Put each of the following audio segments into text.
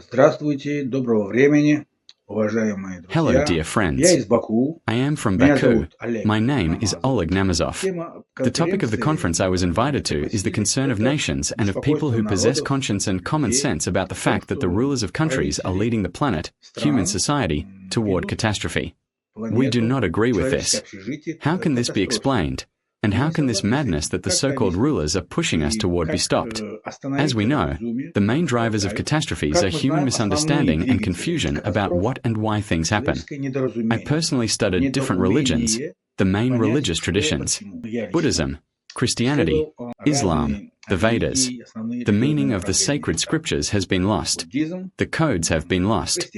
Здравствуйте, доброго времени, уважаемые Hello, друзья. dear friends. Я из Баку. I am from Меня Baku. зовут Олег My name is Namazov. Oleg Namazov. Тема The topic of the конференции conference I was invited to is the concern of nations and of people who possess conscience and common sense about the fact that the rulers of countries are leading the planet, human society, toward catastrophe. We do not agree with this. How can this be explained? And how can this madness that the so-called rulers are pushing us toward be stopped? As we know, the main drivers of catastrophes are human misunderstanding and confusion about what and why things happen. I personally studied different religions, the main religious traditions: Buddhism, Christianity, Islam, the Vedas. The meaning of the sacred scriptures has been lost. The codes have been lost.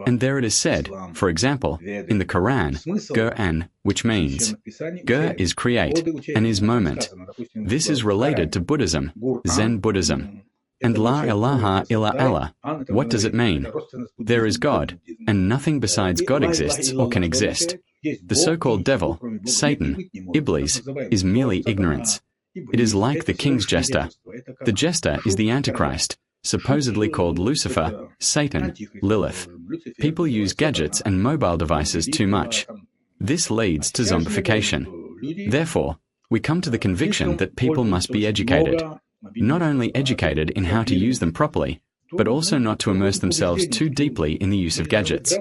And there it is said, for example, in the Quran, Quran, which means Gur is create and is moment. This is related to Buddhism, Zen Buddhism. And La ilaha illa Allah, what does it mean? There is God, and nothing besides God exists or can exist. The so-called devil, Satan, Iblis, is merely ignorance. It is like the king's jester. The jester is the Antichrist, supposedly called Lucifer, Satan, Lilith. People use gadgets and mobile devices too much. This leads to zombification. Therefore, we come to the conviction that people must be educated. Not only educated in how to use them properly, but also not to immerse themselves too deeply in the use of gadgets.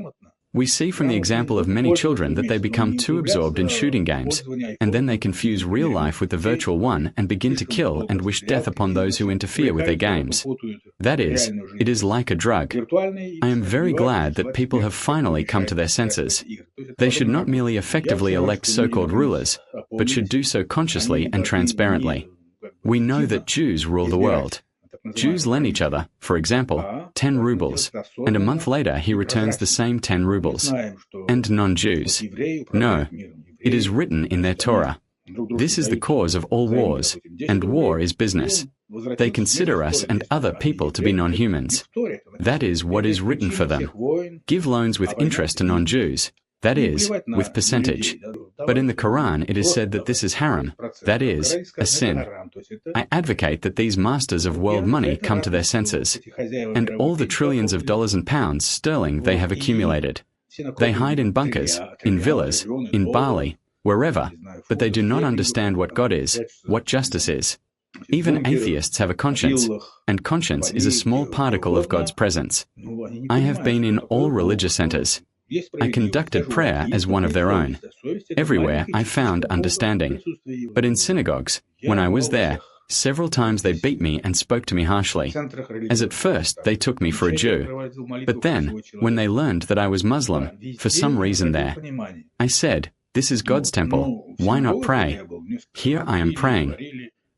We see from the example of many children that they become too absorbed in shooting games, and then they confuse real life with the virtual one and begin to kill and wish death upon those who interfere with their games. That is, it is like a drug. I am very glad that people have finally come to their senses. They should not merely effectively elect so-called rulers, but should do so consciously and transparently. We know that Jews rule the world. Jews lend each other, for example, 10 rubles, and a month later he returns the same 10 rubles. And non-Jews. No, it is written in their Torah. This is the cause of all wars, and war is business. They consider us and other people to be non-humans. That is what is written for them. Give loans with interest to non-Jews. That is, with percentage. But in the Quran it is said that this is haram, that is, a sin. I advocate that these masters of world money come to their senses, and all the trillions of dollars and pounds sterling they have accumulated. They hide in bunkers, in villas, in Bali, wherever, but they do not understand what God is, what justice is. Even atheists have a conscience, and conscience is a small particle of God's presence. I have been in all religious centers. I conducted prayer as one of their own. Everywhere I found understanding. But in synagogues, when I was there, several times they beat me and spoke to me harshly. As at first they took me for a Jew. But then, when they learned that I was Muslim, for some reason there, I said, "This is God's temple, why not pray?" Here I am praying.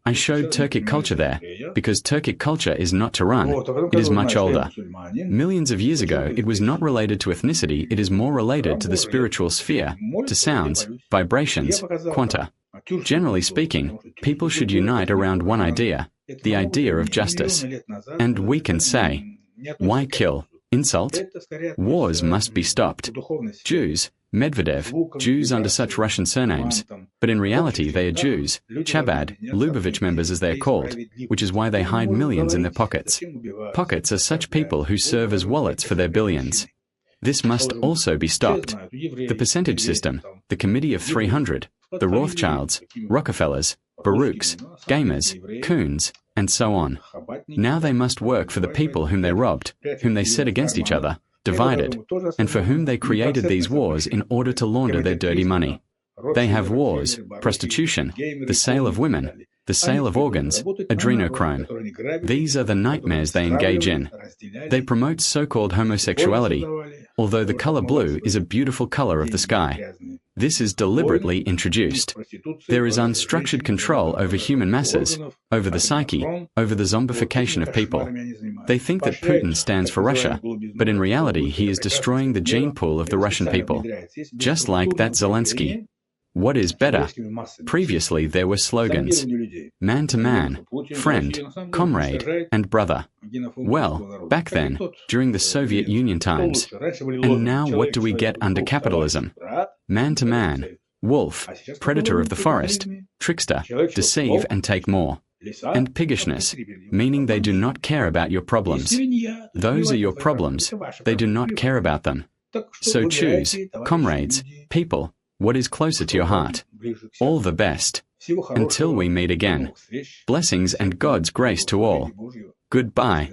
I showed Turkic culture there, because Turkic culture is not Turan, it is much older. Millions of years ago, it was not related to ethnicity, it is more related to the spiritual sphere, to sounds, vibrations, quanta. Generally speaking, people should unite around one idea, the idea of justice. And we can say, why kill? Insult? Wars must be stopped. Jews, Medvedev, Jews under such Russian surnames, but in reality they are Jews, Chabad, Lubavitch members as they are called, which is why they hide millions in their pockets. Pockets are such people who serve as wallets for their billions. This must also be stopped. The percentage system, the Committee of 300, the Rothschilds, Rockefellers, Baruchs, Gamers, Coons, and so on. Now they must work for the people whom they robbed, whom they set against each other, divided, and for whom they created these wars in order to launder their dirty money. They have wars, prostitution, the sale of women, the sale of organs, adrenochrome. These are the nightmares they engage in. They promote so-called homosexuality, although the color blue is a beautiful color of the sky. This is deliberately introduced. There is unstructured control over human masses, over the psyche, over the zombification of people. They think that Putin stands for Russia, but in reality he is destroying the gene pool of the Russian people. Just like that Zelensky. What is better? Previously there were slogans: man to man, friend, comrade, and brother. Well, back then, during the Soviet Union times. And now what do we get under capitalism? Man to man, wolf, predator of the forest, trickster, deceive and take more. and piggishness, meaning they do not care about your problems. Those are your problems. They do not care about them. So choose, comrades, people, what is closer to your heart. All the best. Until we meet again. Blessings and God's grace to all. Goodbye.